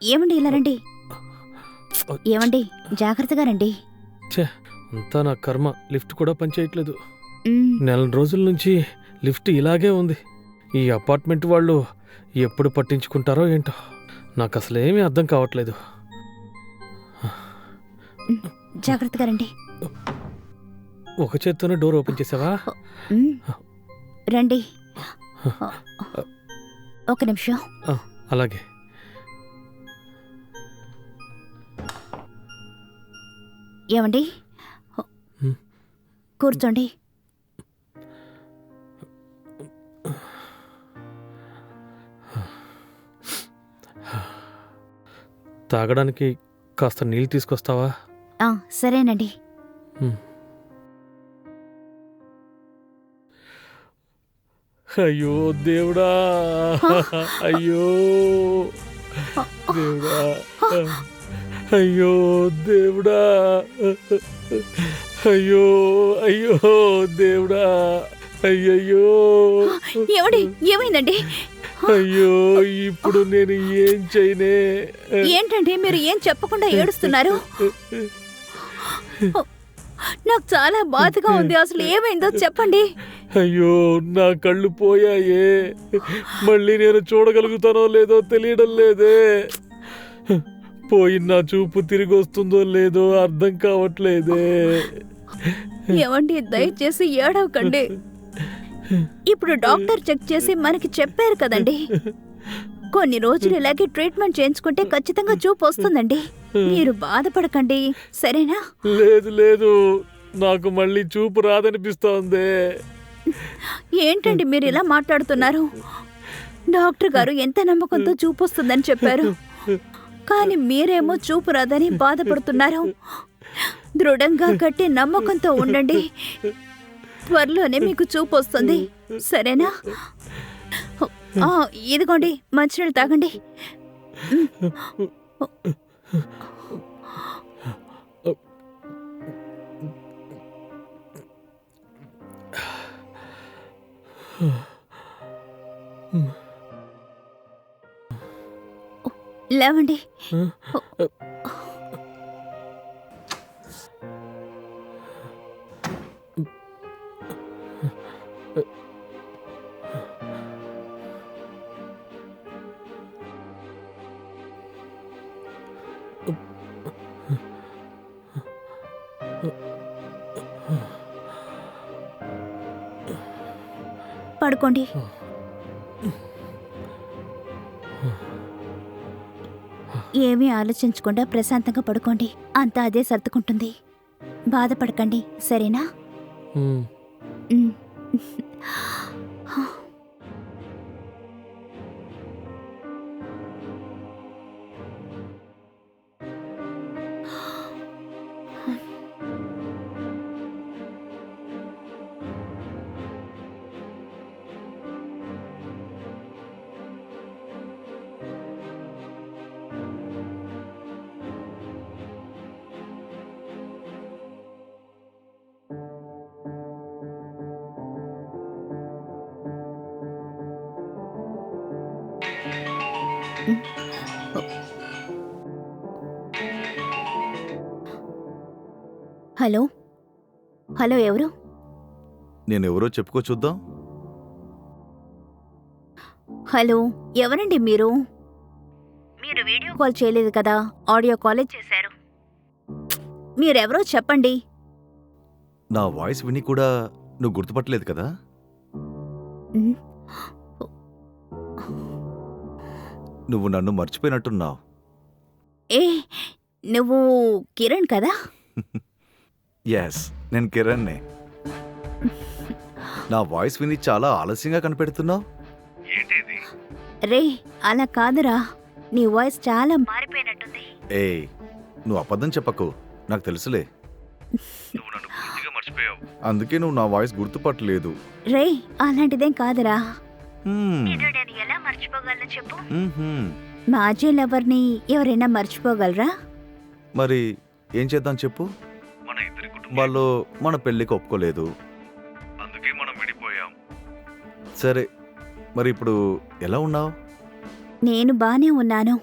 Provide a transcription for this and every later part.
ఏమండి ఇలా రండి. ఏమండి జాగ్రత్తగా రండి. ఛే, అంతా నా కర్మ. లిఫ్ట్ కూడా పనిచేయట్లేదు. మ్, నెల రోజుల నుంచి లిఫ్ట్ ఇలాగే ఉంది. ఈ అపార్ట్మెంట్ వాళ్ళు ఎప్పుడు పట్టించుకుంటారో ఏంటో నాకు అసలు ఏమీ అర్థం కావట్లేదు. జాగ్రత్తగా రండి. ఒక చేత్తోనే డోర్ ఓపెన్ చేసావా? మ్, రండి. ఒక నిమిషం. అలాగే. ఏమండి మ్. కూర్చోండి. తాగడానికి కాస్త నీళ్ళు తీసుకొస్తావా? సరేనండి. అయ్యో దేవుడా, అయ్యో దేవుడా, అయ్యో దేవుడా, అయ్యో అయ్యో దేవుడా, అయ్యయ్యో ఏమండి ఏమైందండి? అయ్యో ఇప్పుడు నేను ఏం చేయనే? ఏంటండి మీరు ఏం చెప్పకుండా ఏడుస్తున్నారు? నాకు చాలా బాధగా ఉంది. అసలు ఏమైందో చెప్పండి. అయ్యో నా కళ్ళు పోయాయే. మళ్ళీ నేను చూడగలుగుతానో లేదో తెలియడం లేదే. పోయిన నా చూపు తిరిగి వస్తుందో లేదో అర్థం కావట్లేదే. ఏమండి దయచేసి ఏడవకండి. ఇప్పుడు డాక్టర్ చెక్ చేసి మనకి చెప్పారు కదండి, కొన్ని రోజులు ఇలాగే ట్రీట్మెంట్ చేయించుకుంటే ఖచ్చితంగా చూపు వస్తుందండి. మీరు బాధపడకండి, సరేనా? లేదు లేదు, నాకు మళ్ళీ చూపు రాదనిపిస్తోంది. ఏంటండి మీరు ఇలా మాట్లాడుతున్నారు? డాక్టర్ గారు ఎంత నమ్మకంతో చూపు వస్తుందని చెప్పారు, కానీ మీరేమో చూపు రాదని బాధపడుతున్నారు. దృఢంగా గట్టి నమ్మకంతో ఉండండి. త్వరలోనే మీకు చూపు వస్తుంది, సరేనా? ఇదిగోండి మంచినీళ్ళు తాగండి. లేవండి. పడుకోండి. ఏమీ ఆలోచించకుండా ప్రశాంతంగా పడుకోండి. అంతా అదే సర్దుకుంటుంది. బాధపడకండి, సరేనా? ఉమ్. మ్. హలో హలో, ఎవరు? నేనెవరో చెప్పుకో చూద్దాం. హలో, ఎవరండి మీరు? మీరు వీడియో కాల్ చేయలేదు కదా, ఆడియో కాలే చేశారు. మీరెవరో చెప్పండి. నా వాయిస్ విని కూడా నువ్వు గుర్తుపట్టలేదు కదా? మ్. నువ్వు నన్ను మర్చిపోయినట్టున్నావు. ఏ, నువ్వు కిరణ్ కదా? ఎస్, నేను కిరణ్నే. నా వాయిస్ విని చాలా ఆలస్యంగా కనిపెడుతున్నావు. ఏంటిది? రే, అలా కాదురా, నీ వాయిస్ చాలా మారిపోయినట్టుంది. ఏయ్, నువ్వు అబద్ధం చెప్పకు, నాకు తెలుసులే. నువ్వు నన్ను పూర్తిగా మర్చిపోయావు, అందుకే నువ్వు నా వాయిస్ గుర్తుపట్టలేదు. రే, అలాంటిదేం కాదురా. హ్మ్. నేను ఎలా మర్చిపోగలను చెప్పు? మ్మ్హ్మ్. మాజీ లవర్ని ఎవరైనా మర్చిపోగలరా? మరి ఏం చేద్దాం చెప్పు? మన ఇద్దరి కుటుంబాల్లో మన పెళ్లికి ఒప్పుకోలేదు, అందుకే మనం విడిపోయాం. సరే, మరి ఇప్పుడు ఎలా ఉన్నావు? నేను బానే ఉన్నాను.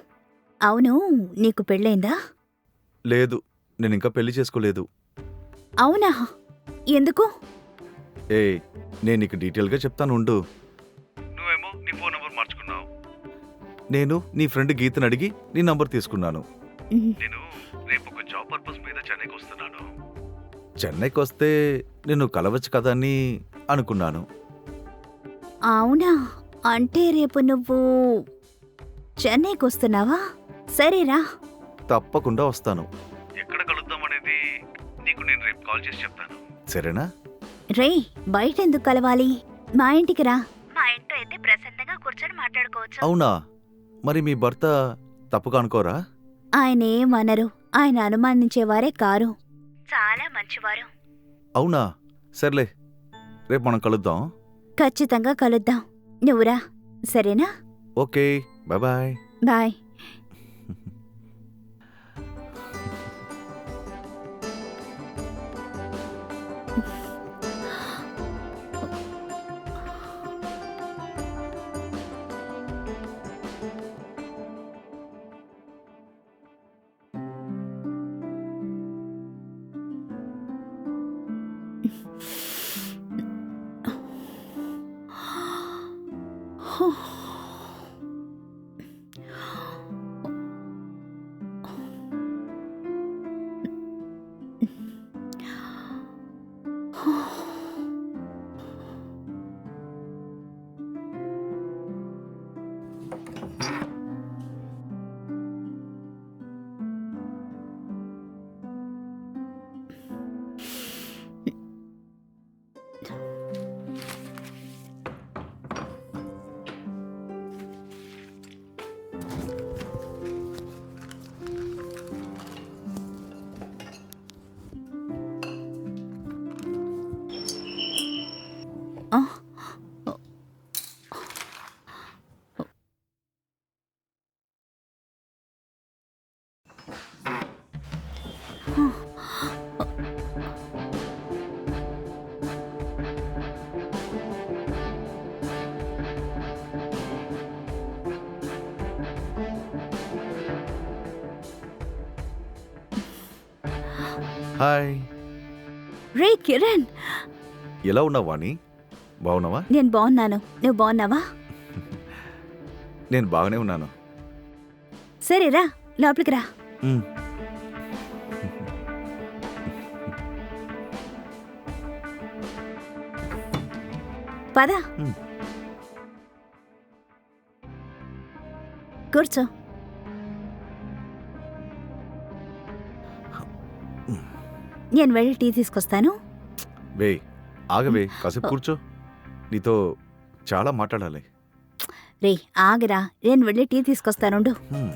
అవును, నీకు పెళ్ళైందా? లేదు, నేను ఇంకా పెళ్లి చేసుకోలేదు. అవునా? ఎందుకు? ఏ నేను నీకు డీటెయిల్గా చెప్తాను ఉండు. నువ్వేమో నీ ఫోన్ నంబర్ మార్చుకున్నావు. నేను నీ ఫ్రెండ్ గీతను అడిగి నీ నంబర్ తీసుకున్నాను. నేను రేపు ఒక జాబ్ పర్పస్ మీద చెన్నైకి వస్తున్నాను. చెన్నైకి వస్తే నేను కలవచ్చు కదా అని అనుకున్నాను. అవునా? అంటే రేపు నువ్వు చెన్నైకి వస్తున్నావా? సరేరా. తప్పకుండా వస్తాను. ఎక్కడ కలుద్దాం అనేది నీకు నేను రేపు కాల్ చేసి చెప్తాను, సరేనా? రే, బయట ఎందుకు కలవాలి? మా ఇంటికి రా. మా ఇంట్లో అయితే ప్రశాంతంగా కూర్చొని మాట్లాడుకోవచ్చు. అవునా? మరి మీ భర్త తప్పుగా అనుకోరా? ఆయన ఏమనరు. ఆయన అనుమానించేవారే కారు. చాలా మంచివారు. అవునా? సర్లే, రేపు మనం కలుద్దాం. ఖచ్చితంగా కలుద్దాం. నువ్వురా, సరేనా? Okay, bye. బాయ్. ఆ, హాయ్, రే కిరణ్, ఎలా ఉన్నావు వాణి? బాగున్నావా? నేను బాగున్నాను. నువ్వు బాగున్నావా? నేను బాగానే ఉన్నాను. సరేరా, లోపలికి రా. ఉమ్. పద, ఉమ్. కూర్చో. నేను వెళ్ళి టీ తీసుకొస్తాను. వే, ఆగవే, కాసేపు కూర్చో. నీతో చాలా మాట్లాడాలి. రే, ఆగరా, నేను వెళ్ళి టీ తీసుకొస్తానుండు. హ్మ్.